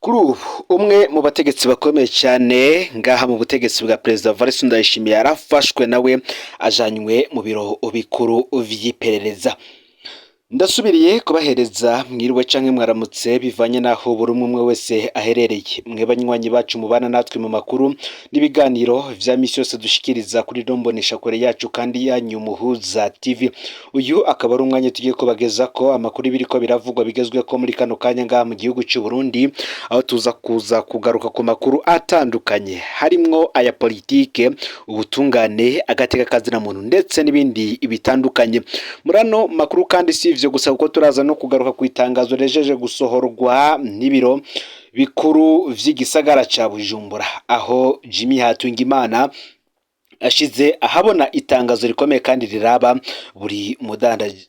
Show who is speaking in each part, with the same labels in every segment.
Speaker 1: Kuri ubu umwe mu bategetsi bakomeye cyane ngaha mu butegetsi bwa Perezida Evariste Ndayishimiye yarafashwe nawe ajanywe mu biro bikuru vy'iperereza. Ndasubiriye kubahereza mwiriwe canke mwaramutse bivanye naho buri umwe wese aherereye. Mwe banywanyi bacu mubana natwe mu makuru n'ibiganiro vya misi yose dushikiriza kuri Dombonesha kure yacu kandi yanyu Muhuza TV. Uyu akaba ari umwanya tugiye kubageza ko amakuru biriko biravugwa bigezwe ko muri kano kanya ngaha mu gihugu cy'u Burundi, aho tuza kugaruka ku makuru atandukanye harimwo aya politike, ubutungane, agateka kazina muntu ndetse n'ibindi bitandukanye. Murano makuru kandi si ivyo gusa kuko turaza no kugaruka ku itangazo rejeje gusohorwa n'ibiro bikuru vy'igisagara ca Bujumbura, aho Jimmy Hatungimana ashize ahabona itangazo rikomeye kandi riraba buri mudandaza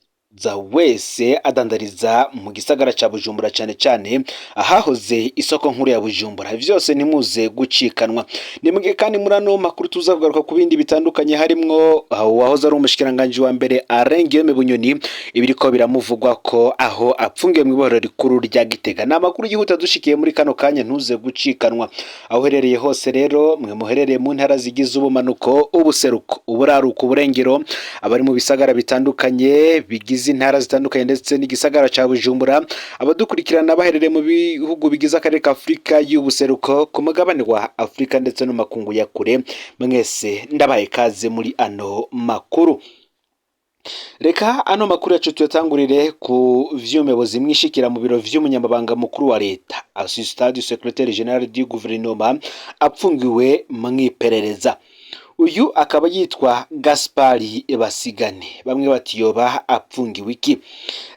Speaker 1: wese adandariza mu gisagara ca Bujumbura, cane cane ahahoze isoko nkuru ya Bujumbura. Vyose ntimuze gucikanwa. Nimwe kandi murano makuru tuzavugaruka ku bindi bitandukanye harimwo aho wahoze ari umushikiranganje wa mbere Alain Guillaume Bunyoni, ibiriko biramuvugwa ko aho apfungiye mu ibohero rikuru rya Gitega. Na makuru yihuta dushikiye muri kano kanya ntuze gucikanwa. Aho herereye hose rero, mwe muherereye mu ntara zigize ubumanuko, ubuseruko, uburaruko, uburengero, abari mu bisagara bitandukanye bigize intara zitandukanye ndetse n'igisagara ca Bujumbura, abadukurikirana baherereye mu bihugu bigize akarere ka Afrika y'ubuseruko, ku mugabane wa Afrika ndetse no makungu ya kure, mwese ndabaye kaze muri ano makuru. Reka ano makuru yacu tuyatangurire ku vy'umuyobozi mwishikira mu biro vy'umunyamabanga mukuru wa leta, assistant du secrétaire général du gouvernement, apfungiwe mw'iperereza. Uyu akaba yitwa Gaspari Basigane, bamwe batiyoba apfungiwe iki.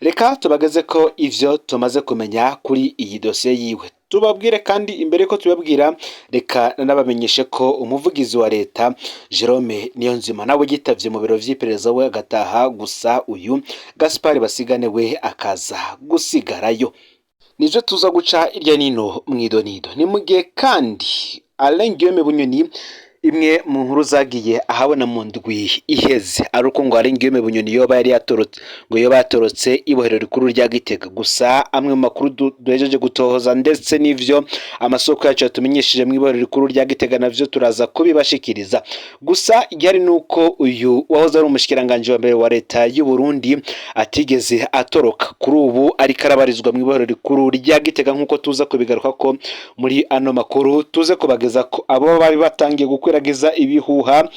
Speaker 1: Reka tubageze ko ivyo tumaze kumenya kuri iyi dosiye yiwe. Tubabwire kandi imbere ko tubabwira, reka nabamenyeshe ko umuvugizi wa leta Jerome Niyonzima nawe yitavye mu biro vy'iperereza we agataha, gusa uyu Gaspari Basigane we akaza gusigarayo. Nivyo tuza guca irya nino mwidonido. Ni mugihe kandi Alain Guillaume Bunyoni imwe mu nkuru zagiye ahabona mu ndwi iheze aruko ngo Alain Guillaume Bunyoni yoba yari yatorotse, ngo yoba yatorotse ibohero rikuru rya Gitega. Gusa amwe mu makuru duhejeje gutohoza ndetse n'ivyo amasoko yacu yatumenyesheje mu ibohero rikuru rya Gitega navyo turaza kubibashikiriza. Gusa igihari nuko uyu wahoze ari umushikiranganje wa mbere wa leta y'u Burundi atigeze atoroka, kuri ubu ariko arabarizwa mu ibohero rikuru rya Gitega, nkuko tuza kubigaruka ko muri ano makuru. Tuze kubageza ko abo bari batangiye kwiragiza ibihuha,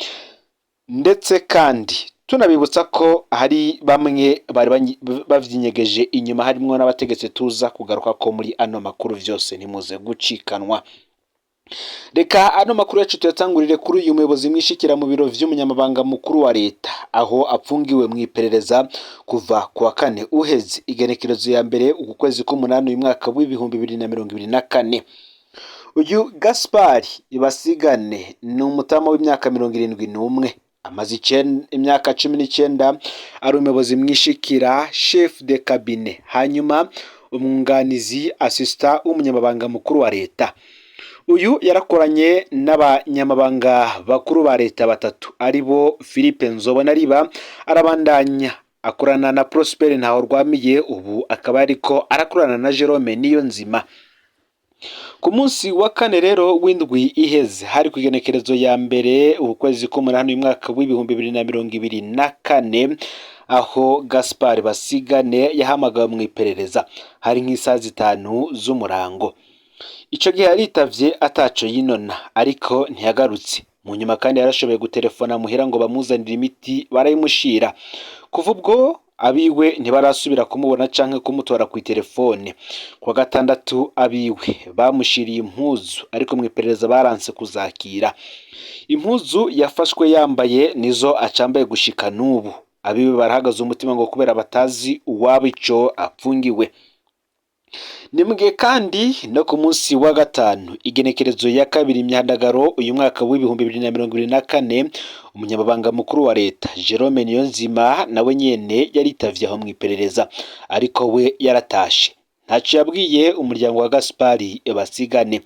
Speaker 1: ndetse kandi tunabibutsa ko hari bamwe bari bavyinyegeje inyuma, harimo n'abategetse tuza kugaruka ko muri ano makuru. Vyose ntimuze gucikanwa. Reka ano makuru yacu tuyatangurire kuri uyu muyobozi mwishikira mu biro vy'umunyamabanga mukuru wa leta, aho apfungiwe mu iperereza kuva ku wa kane uheze igenekerezo ya mbere uku kwezi k'umunani uyu mwaka w'ibihumbi 2024. Uyu Gaspari Basigane ni umutama w'imyaka 71, amaze imyaka 19 ari umuyobozi mwishikira chef de cabinet, hanyuma umwunganizi assistant w'umunyamabanga mukuru wa leta. Uyu yarakoranye n'abanyamabanga bakuru ba leta batatu, aribo Philippe Nzobonariba, arabandanya akorana na Prosper Ntahorwamiye, ubu akaba ariko arakorana na Jerome Niyonzima. Ku munsi wa kane rero w'indwi iheze, hari ku igenekerezo ya mbere ukwezi k'umunani umwaka w'ibihumbi 2024, aho Gaspari Basigane yahamagawe mu iperereza hari nk'isaha 5 z'umurango. Ico gihe yaritavye ataco yinona, ariko ntiyagarutse. Mu nyuma kandi yarashoboye gutelefona muhira ngo bamuzanire imiti, barayimushira. Kuva ubwo abiwe ntibarasubira kumubona canke kumutora ku telefone. Kwa gatandatu abiwe bamushiriye impuzu, ariko mu iperereza baranse kuzakira. Impuzu yafashwe yambaye nizo acambaye gushika n'ubu. Abiwe barahagaze umutima ngo kubera batazi uwaba ico apfungiwe. Nimwe kandi no ku munsi wa gatanu igenekerezo ya kabiri imyandagaro uyu mwaka w'ibihumbi 2024, umunyamabanga mukuru wa leta Jerome Niyonzima nawe nyene yaritavye aho mu iperereza, ariko we yaratashe. Ntaco yabwiye umuryango wa Gaspari Basigane.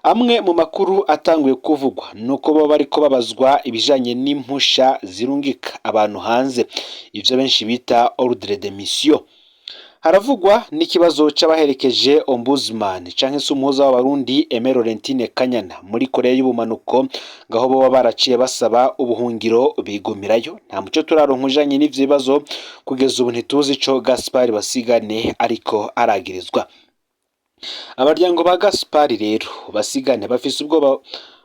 Speaker 1: Amwe mu makuru atanguye kuvugwa nuko bo bariko babazwa ibijanye n'impusha zirungika abantu hanze, ivyo benshi bita ordre de mission. haravugwa n'ikibazo c'abaherekeje ombudsman canke se umuhuza w'abarundi Aimé Laurentine Kanyana muri Korea y'ubumanuko ngaho boba baraciye basaba ubuhungiro bigumirayo. Nta muco turaronka ujanye n'ivyo bibazo kugeza ubu ntituzi ico Gaspard Basigane ariko aragirizwa. Abaryango ba Gaspard rero Basigane bafise ubwoba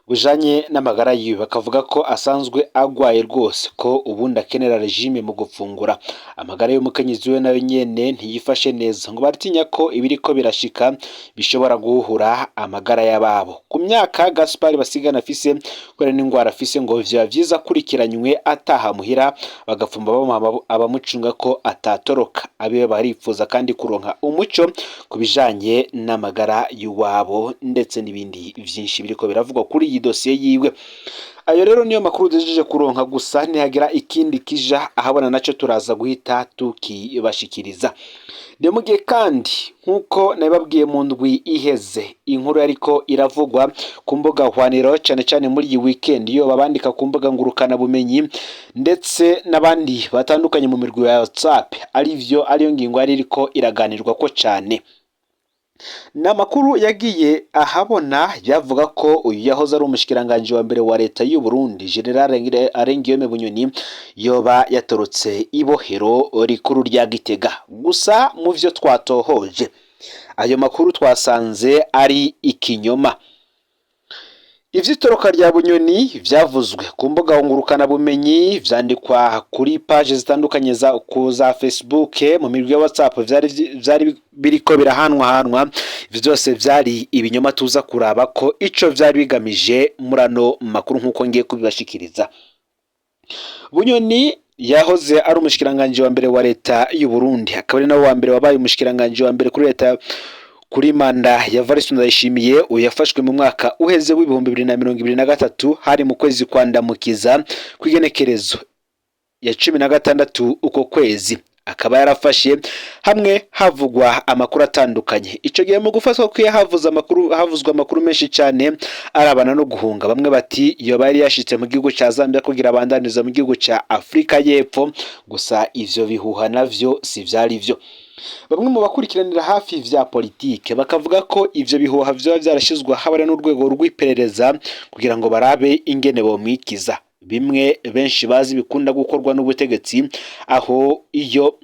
Speaker 1: bujanye n'amagara yiwe, bakavuga ko asanzwe agwaye rwose, ko ubundi akenera regime mu gufungura. Amagara y'umukenyezi we nayo nyene ntiyifashe neza, ngo baratinya ko ibiriko birashika bishobora guhura amagara y'ababo. Ku myaka Gaspard Basigane afise kubera n'ingwara afise ngo vyoba vyiza akurikiranywe ataha muhira, bagafumba abamucunga ko atatoroka. Abiwe barifuza kandi kuronka umuco kubijanye n'amagara y'uwabo ndetse n'ibindi vyinshi biriko biravugwa kuri iyi dosiye yiwe. Ayo rero niyo makuru dujeje kuronka, gusa nihagira ikindi kija ahabona naco turaza guhita tukibashikiriza. Demugiye kandi nkuko nababwiye mu ndwi iheze, inkuru yariko iravugwa ku mbuga hwaniro cane cane muri iyi weekend, iyo babandika ku mbuga ngurukana bumenyi ndetse n'abandi batandukanye mu mirwi ya WhatsApp, ariyo ngingo yari iriko iraganirwa ko cane. Namakuru yagiye ahabona yavuga ko uyu yahoze ari umushikiranganje wa mbere wa leta y'u Burundi General Arengiyome Bunyoni yoba yatorotse ibohero rikuru rya Gitega. Gusa mu vyo twatohoje, ayo makuru twasanze ari ikinyoma. Ivyitoroka rya Bunyoni vyavuzwe ku mbuga ngurukana bumenyi, vyandikwa kuri page zitandukanye za Facebook, mu mirwi ya WhatsApp vyari biriko birahanwa. Ivyo byose vyari ibinyoma tuza kuraba ko ico vyari bigamije murano makuru nkuko ngiye kubibashikiriza. Bunyoni yahoze ari umushikiranganje wa mbere wa leta y'u Burundi, akaba ari nawe wa mbere wabaye umushikiranganje wa mbere kuri leta kuri manda ya Evariste Ndayishimiye. Uyafashwe mu mwaka uheze w'ibihumbi 2023 hari mu kwezi kwa Ndamukiza kwigenekerezo ya 16 uko kwezi. Akaba yarafashe hamwe havugwa amakuru atandukanye. Ico gihe mu gufatwa kwiye havuzwa amakuru menshi cyane arabana no guhunga. Bamwe bati iyo bari yashitse mu gihugu ca Zambia kugira abandaniza mu gihugu ca Afrika y'Epfo, gusa ivyo bihuha navyo si vyari vyo. Bamwe mu bakurikiranira hafi vya politike bakavuga ko ivyo bihuha vyo vyarashizwe habara n'urwego rw'iperereza kugira ngo barabe ingene bomwikiza. Bimwe benshi bazi bikunda gukorwa n'ubutegetsi, aho iyo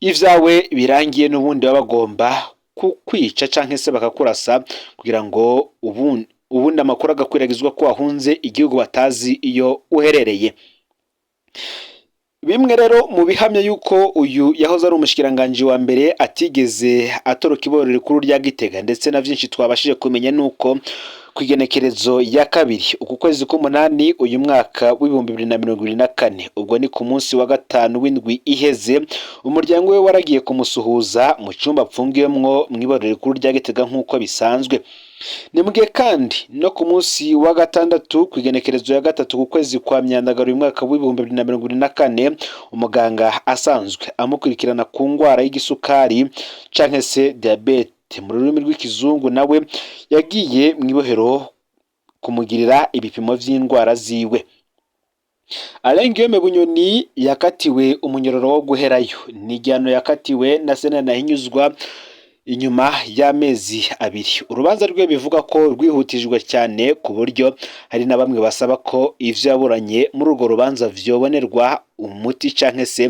Speaker 1: ivyawe birangiye n'ubundi babagomba kukwica canke se bakakurasa kugira ngo ubundi amakuru agakwiragizwa ko wahunze igihugu batazi iyo uherereye. Bimwe rero mu bihamya yuko uyu yahoze ari umushikiranganje wa mbere atigeze atoroka ibohero rikuru rya Gitega, ndetse na vyinshi twabashije kumenya nuko kwigenekerezo ya kabiri uku kwezi k'umunani uyu mwaka w'ibihumbi 2024, ubwo ni ku munsi wa gatanu w'indwi iheze, umuryango we waragiye kumusuhuza mu cyumba apfungiwemwo mu ibohero rikuru rya Gitega nkuko bisanzwe. Nimugiye kandi no ku munsi wa gatandatu kwigenekerezo ya gatatu ku kwezi kwa Myandagaro uyu mwaka w'ibihumbi 2024, umuganga asanzwe amukurikirana ku ngwara y'igisukari canke se diabete mu rurimi rw'ikizungu nawe yagiye mu ibohero kumugirira ibipimo vy'indwara ziwe. Arengiyome Bunyoni yakatiwe umunyororo wo guherayo. Ni igihano yakatiwe na sena nahinyuzwa inyuma y'amezi abiri. Urubanza rwe bivuga ko rwihutijwe cyane ku buryo hari na bamwe basaba ko ivyo yaburanye muri urwo rubanza vyobonerwa umuti canke se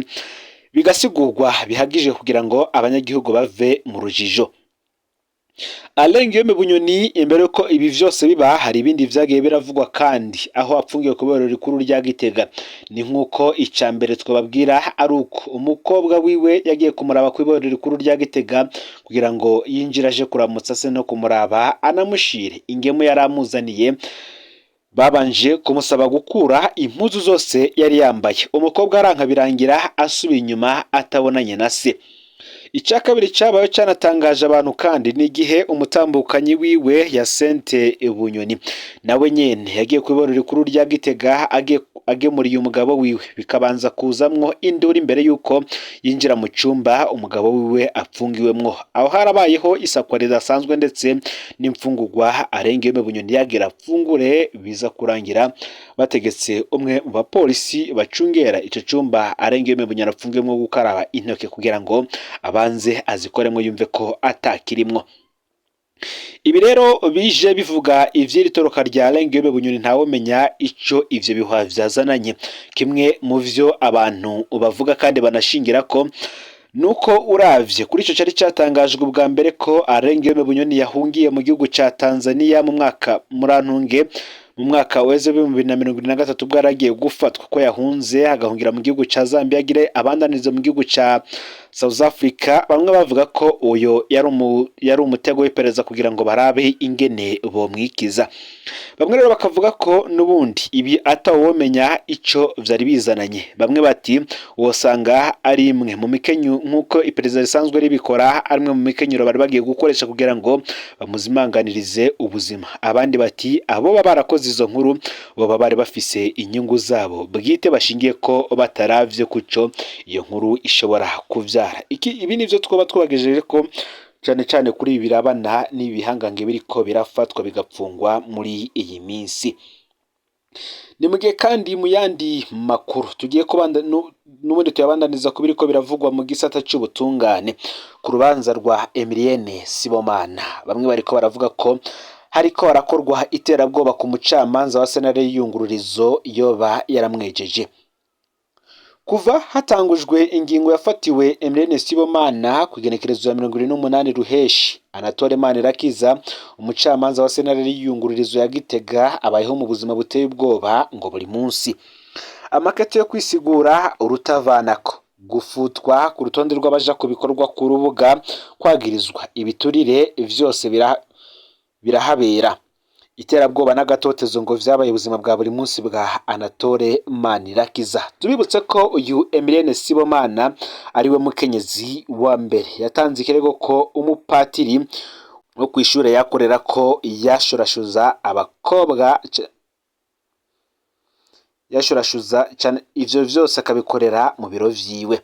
Speaker 1: bigasigurwa bihagije kugira ngo abanyagihugu bave mu rujijo. Arengiyome Bunyoni imbere ko ibi vyose biba, hari ibindi vyagiye biravugwa kandi aho apfungiwe ku ibohero rikuru rya Gitega. Ni nkuko icambere twababwira ari uko umukobwa wiwe yagiye kumuraba ku ibohero rikuru rya Gitega kugira ngo yinjira aje kuramutsa se no kumuraba anamushire ingemu yaramuzaniye. Babanje kumusaba gukura impuzu zose yari yambaye. Umukobwa aranka birangira asubiye inyuma atabonanye na se. Icya kabiri cyabaye cyanatangaje abantu kandi ni igihe umutambukanyi wiwe ya Sente Bunyoni nawe nyene yagiye ku ibohero rikuru rya Gitega agemuriye umugabo wiwe, bikabanza kuzamwo induru imbere yuko yinjira mu cyumba umugabo wiwe apfungiwemwo. Aho harabayeho isakwa ridasanzwe ndetse n'imfungurwa arengeyeme Bunyoni yagira apfungure, biza kurangira bategetse umwe mu bapolisi bacungera ico cyumba arengeyeme Bunyoni apfungiwemwo gukaraba intoke kugira ngo abanze azikoremwo yumve ko atakirimwo. Ibi rero bije bivuga ivy'iri toroka rya Arengeyeme Bunyoni, ntawomenya ico ivyo bihuha vyazananye. Kimwe mu vyo abantu bavuga kandi banashingira ko nuko uravye kuri ico cari catangajwe ubwa mbere ko Arengeyeme Bunyoni yahungiye mu gihugu ca Tanzania mu mwaka murantunge mu mwaka weze 2023 ubwo yaragiye gufatwa ko yahunze agahungira mu gihugu ca Zambia agire abandanize mu gihugu ca South Africa. Bamwe bavuga ko uyo yari umutego w'iperereza kugira ngo barabe ingene bomwikiza. Bamwe rero bakavuga ko nubundi ibi atawomenya ico vyari bizananye. Bamwe bati wosanga ari imwe mu mikenyu nkuko iperereza risanzwe ribikora, ari imwe mu mikenyuro bari bagiye gukoresha kugira ngo bamuzimanganirize ubuzima. Abandi bati abo barakoze izo nkuru baba bari bafise inyungu zabo bwite bashingiye ko bataravye kuco iyo nkuru ishobora kuvyara. Ibi nivyo twoba twabagejeje ko cyane cyane kuri ibi birabana n'ibihangange biriko birafatwa bigapfungwa muri iyi minsi. Ni mugihe kandi mu yandi makuru tugiye kubanda n'ubundi tuyabandaniza ku biriko biravugwa mu gisata c'ubutungane ku rubanza rwa Emilienne Sibomana. Bamwe bariko baravuga ko hariko harakorwa iterabwoba ku mucamanza wa sentare y'iyungururizo yoba yaramwejeje. Kuva hatangujwe ingingo yafatiwe Emilienne Sibomana ku igenekerezo ya 28 Ruheshi, Anatole Manirakiza umucamanza wa sentare y'iyungururizo ya Gitega abayeho mu buzima buteye ubwoba ngo buri munsi. Amakete yo kwisigura urutavanako, gufutwa ku rutonde rw'abaja ku bikorwa ku rubuga, kwagirizwa ibiturire vyose birahabera. Iterabwoba n'agatotezo ngo vyabaye ubuzima bwa buri munsi bwa Anatole Manirakiza. Tubibutse ko uyu Emilienne Sibomana ariwe mukenyezi wa mbere yatanze ikirego ko umupatiri wo kwishure yakorera ko yashorashuza abakobwa, yashorashuza cyane ivyo vyose akabikorera mu biro vyiwe.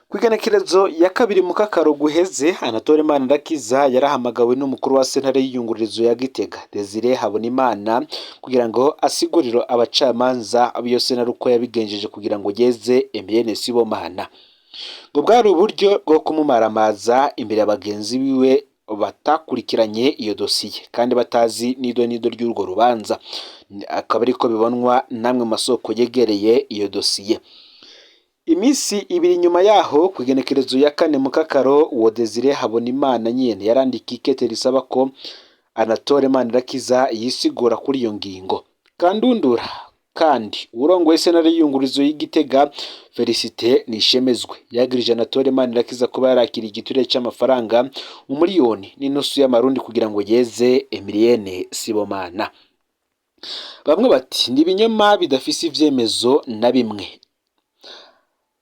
Speaker 1: Kwigenekerezo ya kabiri mu kakaro guheze, Anatole Manirakiza yarahamagawe n'umukuru wa sentare y'iyungururizo ya Gitega Desire Habonimana kugira ngo asiguriro abacamanza abiyo sentare uko yabigenjeje kugira ngo yeze Emilienne Sibomana. Ngo bwari uburyo bwo kumumaramaza imbere y'abagenzi biwe batakurikiranye iyo dosiye kandi batazi nido ry'urwo rubanza. Akaba ariko bibonwa namwe masoko yegereye iyo dosiye. Imisi ibiri nyuma yaho kugenekerezo ya kane mu kakaro, uwo Desire Habonimana nyene yarandika ikete risaba ko Anatole Manirakiza yisigura kuri iyo ngingo. Kandundura kandi urongoye sentare y'iyungururizo y'Igitega Felicite Nishemezwe yagirije Anatole Manirakiza kuba yarakira igiturire cy'amafaranga umuliyoni n'inusu y'amarundi kugira ngo yeze Emilienne Sibomana. Bamwe bati ni ibinyoma bidafise ivyemezo na bimwe.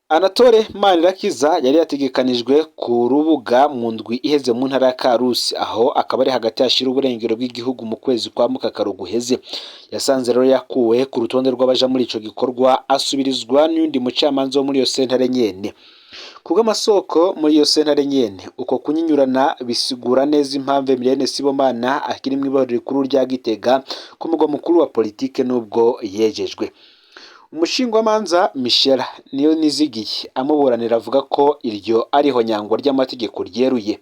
Speaker 1: Anatole Manirakiza yari yategekanijwe ku rubuga mu ndwi iheze mu ntara ya Karusi, aho akaba ari hagati yashira uburengero bw'igihugu mu kwezi kwa mukakaro guheze. Yasanze rero yakuwe ku rutonde rw'abaja muri ico gikorwa asubirizwa n'undi mucamanza wo muri iyo sentare nyene. Kubwo amasoko muri iyo sentare nyene, uko kunyinyurana bisigura neza impamvu Emilienne Sibomana akiri mu ibaro rikuru rya Gitega ku mugwa mukuru wa politike nubwo yejejwe. Umushingwamanza Michel Niyonizigiye amuburanira avuga ko iryo ariho nyangwa ry'amategeko ryeruye.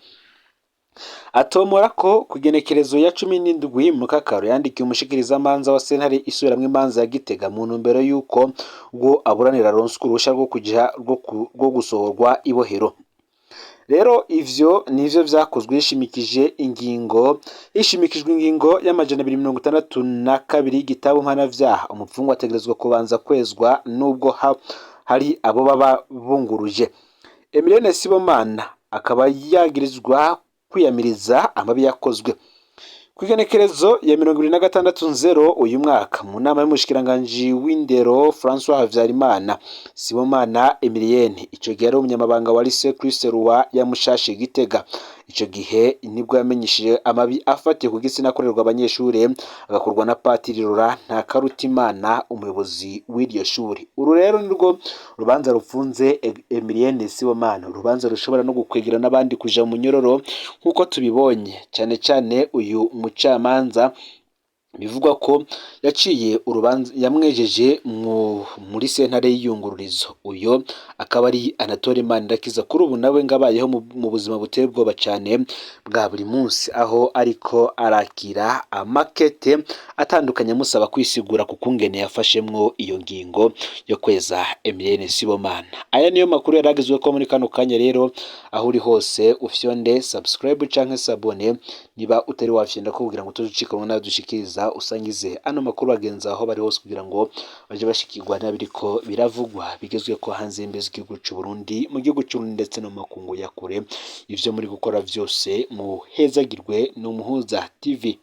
Speaker 1: Atomora ko kugenekerezo ya 17 mu kakaro yandikiye umushikirizamanza wa sentare isubiramwe imanza ya Gitega mu ntumbero yuko ngo aburanira ronswa uruhusha rwo kuja rwo gusohorwa ibohero. Rero ivyo nivyo vyakozwe ishimikijwe ingingo y'amajana 262 y'igitabo mpanavyaha. Umupfungwa ategerezwa kubanza kwezwa nubwo hari abo baba bunguruje. Emilienne Sibomana akaba yagirizwa kwiyamiriza amabi yakozwe. Kwigenekerezo ya 2026 uyu mwaka mu nama y'umushikiranganje w'indero François Havyarimana, Sibomana Emilienne ico gihe ari umunyamabanga wa lycée Christ Roi ya Mushashe Gitega ico gihe nibwo yamenyesheje amabi afatiye ku gitsina akorerwa abanyeshuri agakorwa na Patiri Laurent Ntakarutimana umuyobozi w'iryo shuri. Uru rero nirwo rubanza rufunze Emilienne Sibomana, urubanza rushobora no gukwegera n'abandi kuja mu munyororo nk'uko tubibonye, cyane cyane uyu mucamanza bivugwa ko yaciye urubanza yamwejeje muri sentare y'iyungururizo. Uyo akaba ari Anatole Manirakiza, kuri ubu nawe ngabayeho mu buzima buteye ubwoba cyane bwa buri munsi, aho ariko arakira amakete atandukanye amusaba kwisigura ku kungene yafashemwo iyo ngingo yo kweza Emilienne Sibomana. Aya niyo makuru yaragezwe ko muri kano kanya rero, aho uri hose ufyonde subscribe canke sabone niba utari wafyenda kugira ngo tuzucikamwe n'adushikiriza usangize ano makuru bagenza aho bari hose kugira ngo baje bashikirwa n'abiriko biravugwa bigezwe ko hanze y'imbezi igihugu cy'u Burundi, mu gihugu cy'u Burundi ndetse no mu makungu ya kure. Ivyo muri gukora vyose muhezagirwe n'Umuhuza TV.